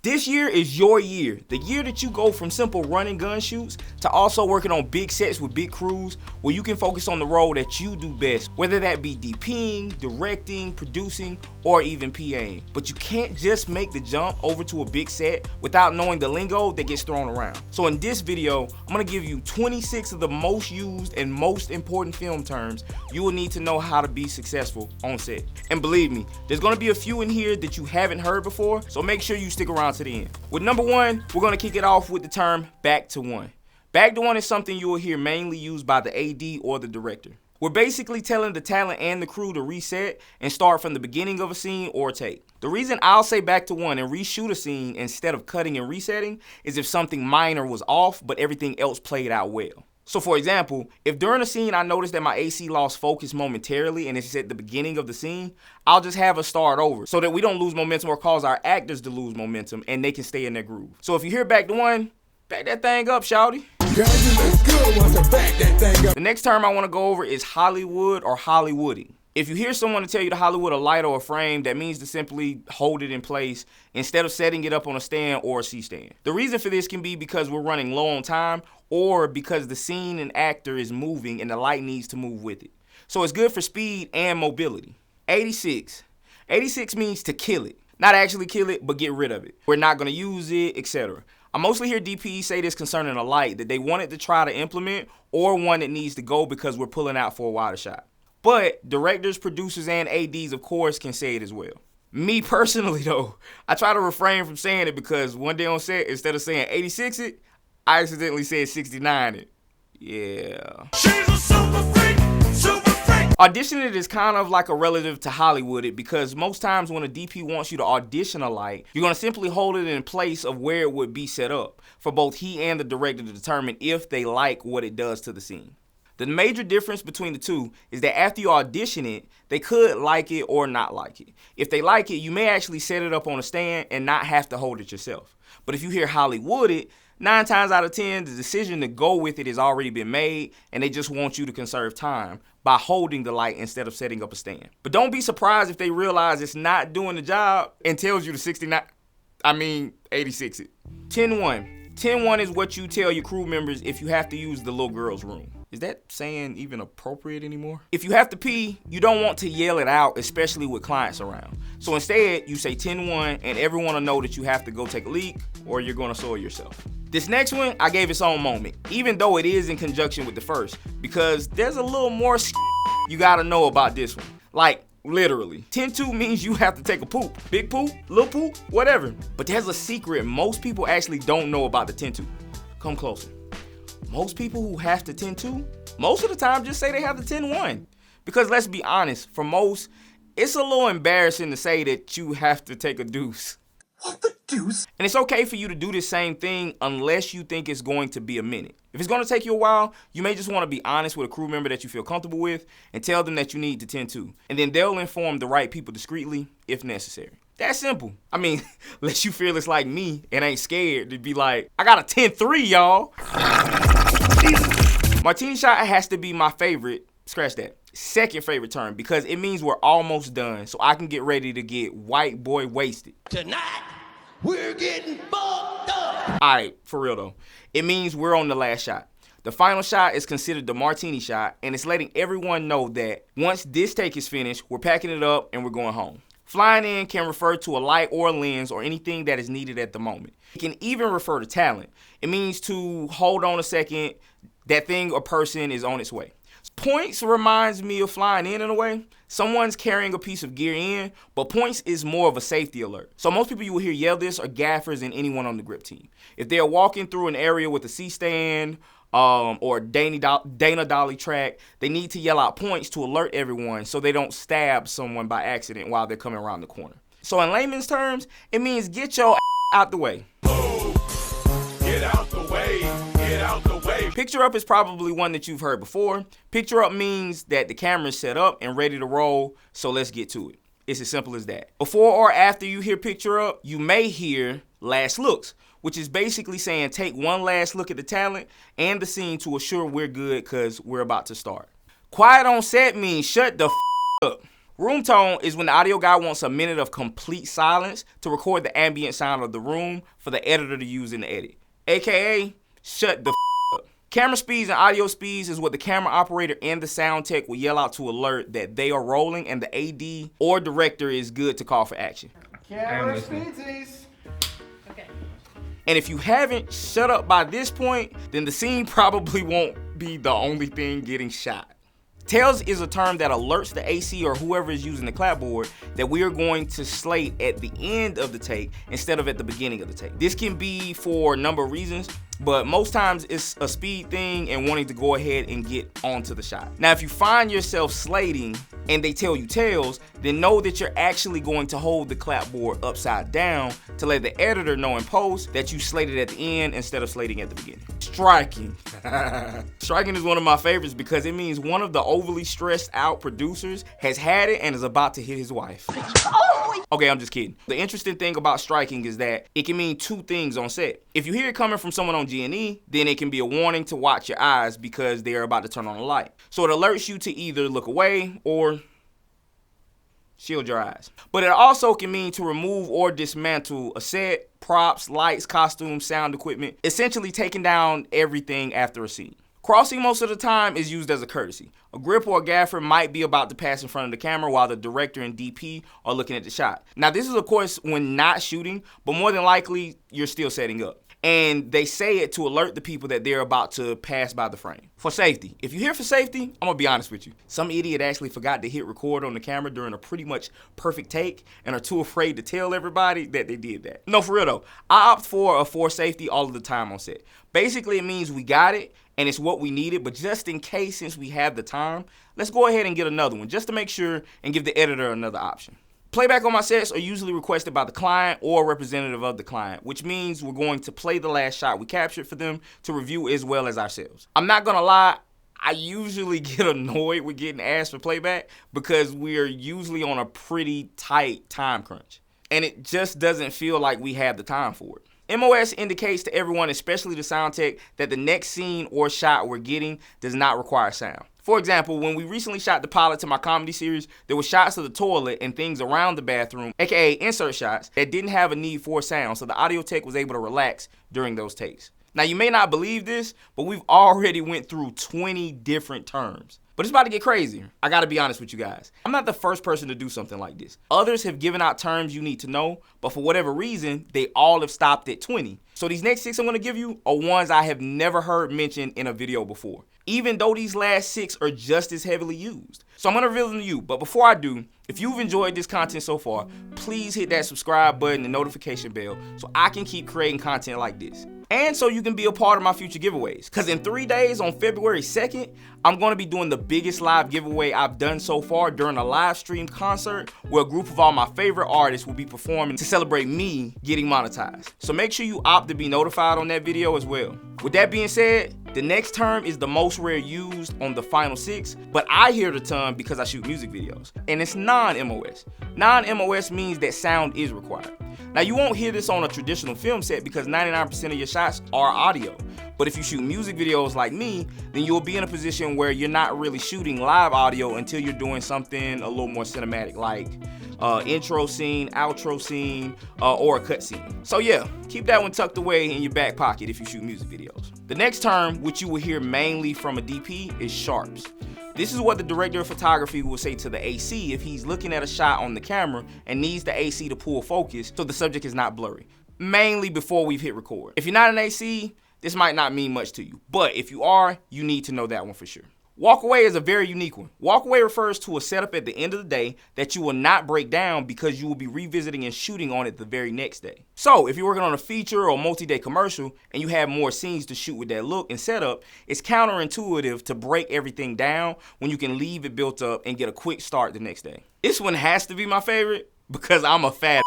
This year is your year, the year that you go from simple run and gun shoots to also working on big sets with big crews where you can focus on the role that you do best, whether that be DPing, directing, producing, or even PAing. But you can't just make the jump over to a big set without knowing the lingo that gets thrown around. So in this video, I'm gonna give you 26 of the most used and most important film terms you will need to know how to be successful on set. And believe me, there's gonna be a few in here that you haven't heard before, so make sure you stick around to the end. With number one, we're gonna kick it off with the term back to one. Back to one is something you will hear mainly used by the AD or the director. We're basically telling the talent and the crew to reset and start from the beginning of a scene or take. The reason I'll say back to one and reshoot a scene instead of cutting and resetting is if something minor was off but everything else played out well. So for example, if during a scene I notice that my AC lost focus momentarily and it's at the beginning of the scene, I'll just have us start over so that we don't lose momentum or cause our actors to lose momentum and they can stay in their groove. So if you hear back to one, back that thing up, shawty. Girl, you look good once I back that thing up. The next term I want to go over is Hollywood or Hollywooding. If you hear someone to tell you to Hollywood a light or a frame, that means to simply hold it in place instead of setting it up on a stand or a C-stand. The reason for this can be because we're running low on time or because the scene and actor is moving and the light needs to move with it. So it's good for speed and mobility. 86. 86 means to kill it. Not actually kill it, but get rid of it. We're not going to use it, etc. I mostly hear DPs say this concerning a light that they wanted to try to implement or one that needs to go because we're pulling out for a wider shot. But directors, producers, and ADs, of course, can say it as well. Me personally, though, I try to refrain from saying it because one day on set, instead of saying 86 it, I accidentally said 69 it. Yeah. She's a super freak, super freak. Auditioning it is kind of like a relative to Hollywood it because most times when a DP wants you to audition a light, you're going to simply hold it in place of where it would be set up for both he and the director to determine if they like what it does to the scene. The major difference between the two is that after you audition it, they could like it or not like it. If they like it, you may actually set it up on a stand and not have to hold it yourself. But if you hear Hollywood it, 9 times out of 10, the decision to go with it has already been made and they just want you to conserve time by holding the light instead of setting up a stand. But don't be surprised if they realize it's not doing the job and tells you to 86 it. 10-1. 10-1 is what you tell your crew members if you have to use the little girl's room. Is that saying even appropriate anymore? If you have to pee, you don't want to yell it out, especially with clients around. So instead, you say 10-1 and everyone will know that you have to go take a leak or you're gonna soil yourself. This next one, I gave its own moment, even though it is in conjunction with the first, because there's a little more you gotta know about this one. Like, literally. 10-2 means you have to take a poop. Big poop, little poop, whatever. But there's a secret most people actually don't know about the 10-2. Come closer. Most people who have the 10-2, most of the time just say they have the 10-1. Because let's be honest, for most, it's a little embarrassing to say that you have to take a deuce. What the deuce? And it's okay for you to do the same thing unless you think it's going to be a minute. If it's going to take you a while, you may just want to be honest with a crew member that you feel comfortable with and tell them that you need the 10-2. And then they'll inform the right people discreetly if necessary. That's simple. I mean, unless you fearless like me and ain't scared to be like, I got a 10-3, y'all. Martini Shot has to be my favorite, scratch that, second favorite term because it means we're almost done so I can get ready to get white boy wasted. Tonight, we're getting fucked up. Alright, for real though. It means we're on the last shot. The final shot is considered the Martini Shot and it's letting everyone know that once this take is finished, we're packing it up and we're going home. Flying in can refer to a light or a lens or anything that is needed at the moment. It can even refer to talent. It means to hold on a second, that thing or person is on its way. Points reminds me of flying in a way. Someone's carrying a piece of gear in, but points is more of a safety alert. So most people you will hear yell this are gaffers and anyone on the grip team. If they're walking through an area with a C-stand or Dana Dolly track, they need to yell out points to alert everyone so they don't stab someone by accident while they're coming around the corner. So in layman's terms, it means get your out the way. Get out the way, get out the way. Picture up is probably one that you've heard before. Picture up means that the camera's set up and ready to roll, so let's get to it. It's as simple as that. Before or after you hear picture up, you may hear last looks, which is basically saying take one last look at the talent and the scene to assure we're good because we're about to start. Quiet on set means shut the up. Roomtone is when the audio guy wants a minute of complete silence to record the ambient sound of the room for the editor to use in the edit. AKA, shut the up. Camera speeds and audio speeds is what the camera operator and the sound tech will yell out to alert that they are rolling and the AD or director is good to call for action. Camera speedsies. Okay. And if you haven't shut up by this point, then the scene probably won't be the only thing getting shot. Tails is a term that alerts the AC or whoever is using the clapboard that we are going to slate at the end of the take instead of at the beginning of the take. This can be for a number of reasons, but most times it's a speed thing and wanting to go ahead and get onto the shot. Now, if you find yourself slating and they tell you tails, then know that you're actually going to hold the clapboard upside down to let the editor know in post that you slated at the end instead of slating at the beginning. Striking. Striking is one of my favorites because it means one of the overly stressed out producers has had it and is about to hit his wife. Okay, I'm just kidding. The interesting thing about striking is that it can mean two things on set. If you hear it coming from someone on G&E, then it can be a warning to watch your eyes because they're about to turn on a light. So it alerts you to either look away or shield your eyes. But it also can mean to remove or dismantle a set, props, lights, costumes, sound equipment, essentially taking down everything after a scene. Crossing most of the time is used as a courtesy. A grip or a gaffer might be about to pass in front of the camera while the director and DP are looking at the shot. Now this is of course when not shooting, but more than likely you're still setting up. And they say it to alert the people that they're about to pass by the frame. For safety. If you're here for safety, I'm gonna be honest with you. Some idiot actually forgot to hit record on the camera during a pretty much perfect take and are too afraid to tell everybody that they did that. No, for real though. I opt for safety all of the time on set. Basically it means we got it and it's what we needed, but just in case, since we have the time, let's go ahead and get another one just to make sure and give the editor another option. Playback on my sets are usually requested by the client or a representative of the client, which means we're going to play the last shot we captured for them to review as well as ourselves. I'm not gonna lie, I usually get annoyed with getting asked for playback because we're usually on a pretty tight time crunch. And it just doesn't feel like we have the time for it. MOS indicates to everyone, especially the sound tech, that the next scene or shot we're getting does not require sound. For example, when we recently shot the pilot to my comedy series, there were shots of the toilet and things around the bathroom, aka insert shots, that didn't have a need for sound, so the audio tech was able to relax during those takes. Now you may not believe this, but we've already went through 20 different terms. But it's about to get crazier. I gotta be honest with you guys. I'm not the first person to do something like this. Others have given out terms you need to know, but for whatever reason, they all have stopped at 20. So these next 6 I'm gonna give you are ones I have never heard mentioned in a video before, even though these last 6 are just as heavily used. So I'm gonna reveal them to you, but before I do, if you've enjoyed this content so far, please hit that subscribe button and notification bell so I can keep creating content like this. And so you can be a part of my future giveaways. Cause in 3 days on February 2nd, I'm gonna be doing the biggest live giveaway I've done so far during a live stream concert where a group of all my favorite artists will be performing to celebrate me getting monetized. So make sure you opt to be notified on that video as well. With that being said, the next term is the most rare used on the final 6, but I hear the term because I shoot music videos, and it's non-MOS. Non-MOS means that sound is required. Now you won't hear this on a traditional film set because 99% of your shots are audio. But if you shoot music videos like me, then you'll be in a position where you're not really shooting live audio until you're doing something a little more cinematic, like intro scene, outro scene, or a cut scene. So yeah, keep that one tucked away in your back pocket if you shoot music videos. The next term, which you will hear mainly from a DP, is sharps. This is what the director of photography will say to the AC if he's looking at a shot on the camera and needs the AC to pull focus so the subject is not blurry, mainly before we've hit record. If you're not an AC, this might not mean much to you, but if you are, you need to know that one for sure. Walkaway is a very unique one. Walkaway refers to a setup at the end of the day that you will not break down because you will be revisiting and shooting on it the very next day. So if you're working on a feature or multi-day commercial and you have more scenes to shoot with that look and setup, it's counterintuitive to break everything down when you can leave it built up and get a quick start the next day. This one has to be my favorite because I'm a fat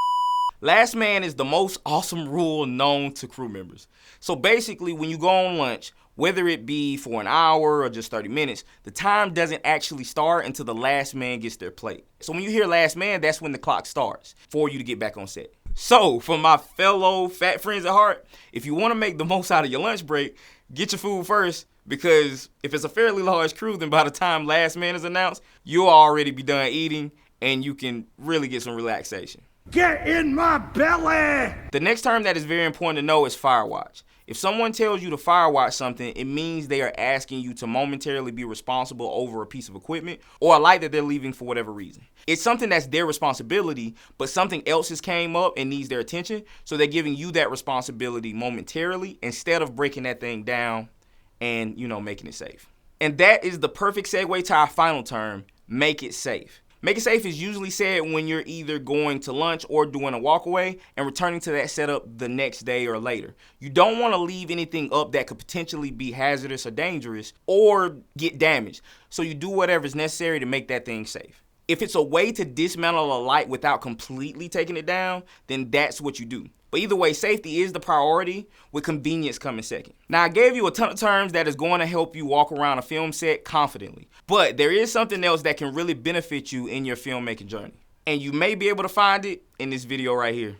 Last man is the most awesome rule known to crew members. So basically, when you go on lunch, whether it be for an hour or just 30 minutes, the time doesn't actually start until the last man gets their plate. So when you hear last man, that's when the clock starts for you to get back on set. So for my fellow fat friends at heart, if you want to make the most out of your lunch break, get your food first, because if it's a fairly large crew, then by the time last man is announced, you'll already be done eating and you can really get some relaxation. Get in my belly! The next term that is very important to know is Firewatch. If someone tells you to Firewatch something, it means they are asking you to momentarily be responsible over a piece of equipment or a light that they're leaving for whatever reason. It's something that's their responsibility, but something else has came up and needs their attention, so they're giving you that responsibility momentarily instead of breaking that thing down and, making it safe. And that is the perfect segue to our final term, make it safe. Make it safe is usually said when you're either going to lunch or doing a walkaway and returning to that setup the next day or later. You don't want to leave anything up that could potentially be hazardous or dangerous or get damaged. So you do whatever is necessary to make that thing safe. If it's a way to dismantle a light without completely taking it down, then that's what you do. But either way, safety is the priority, with convenience coming second. Now, I gave you a ton of terms that is going to help you walk around a film set confidently. But there is something else that can really benefit you in your filmmaking journey. And you may be able to find it in this video right here.